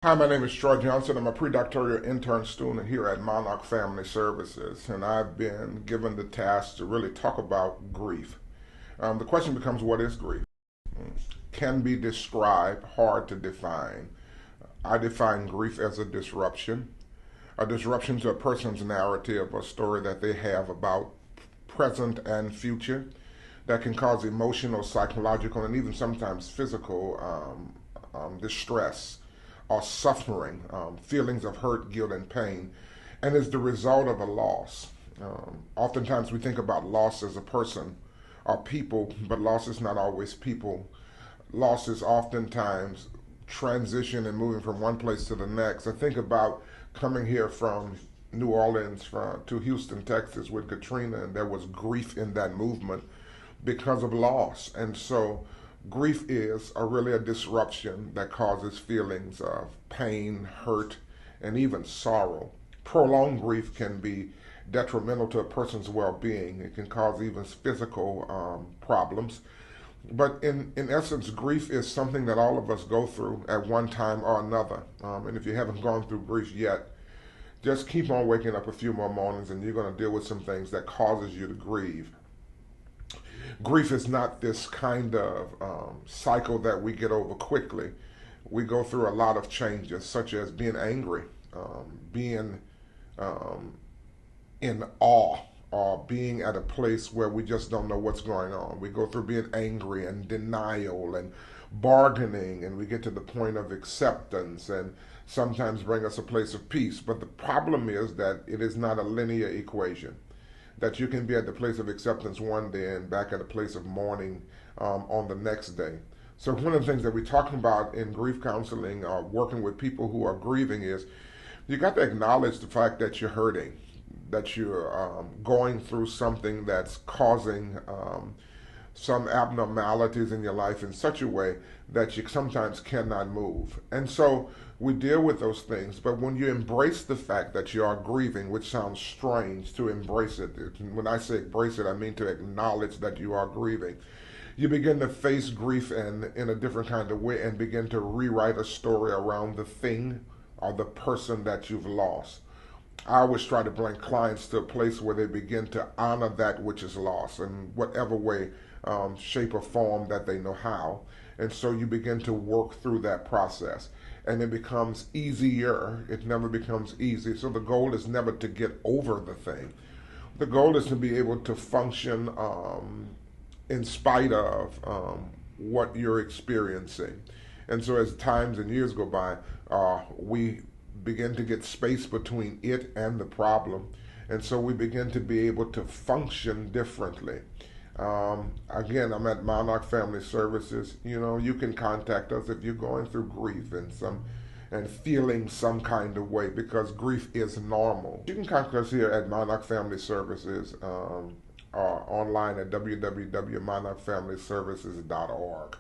Hi, my name is Troy Johnson. I'm a predoctoral intern student here at Monarch Family Services, and I've been given the task to really talk about grief. The question becomes, what is grief? Can be described, hard to define. I define grief as a disruption to a person's narrative or story that they have about present and future that can cause emotional, psychological, and even sometimes physical distress or suffering, feelings of hurt, guilt, and pain, and is the result of a loss. Oftentimes we think about loss as a person or people, but loss is not always people. Loss is oftentimes transition and moving from one place to the next. I think about coming here from New Orleans to Houston, Texas with Katrina, and there was grief in that movement because of loss. And so grief is really a disruption that causes feelings of pain, hurt, and even sorrow. Prolonged grief can be detrimental to a person's well-being. It can cause even physical problems. But in essence, grief is something that all of us go through at one time or another. And if you haven't gone through grief yet, just keep on waking up a few more mornings and you're going to deal with some things that causes you to grieve. Grief is not this kind of cycle that we get over quickly. We go through a lot of changes, such as being angry, being in awe, or being at a place where we just don't know what's going on. We go through being angry and denial and bargaining, and we get to the point of acceptance and sometimes bring us a place of peace. But the problem is that it is not a linear equation, that you can be at the place of acceptance one day and back at a place of mourning on the next day. So one of the things that we're talking about in grief counseling or working with people who are grieving is you got to acknowledge the fact that you're hurting, that you're going through something that's causing some abnormalities in your life in such a way that you sometimes cannot move. And so we deal with those things, but when you embrace the fact that you are grieving, which sounds strange to embrace it, when I say embrace it, I mean to acknowledge that you are grieving. You begin to face grief in a different kind of way and begin to rewrite a story around the thing or the person that you've lost. I always try to bring clients to a place where they begin to honor that which is lost in whatever way, shape, or form that they know how. And so you begin to work through that process. And it becomes easier. It never becomes easy. So the goal is never to get over the thing. The goal is to be able to function in spite of what you're experiencing. And so as times and years go by, we begin to get space between it and the problem. And so we begin to be able to function differently. Again, I'm at Monarch Family Services. You know, you can contact us if you're going through grief and feeling some kind of way, because grief is normal. You can contact us here at Monarch Family Services or online at www.monarchfamilyservices.org.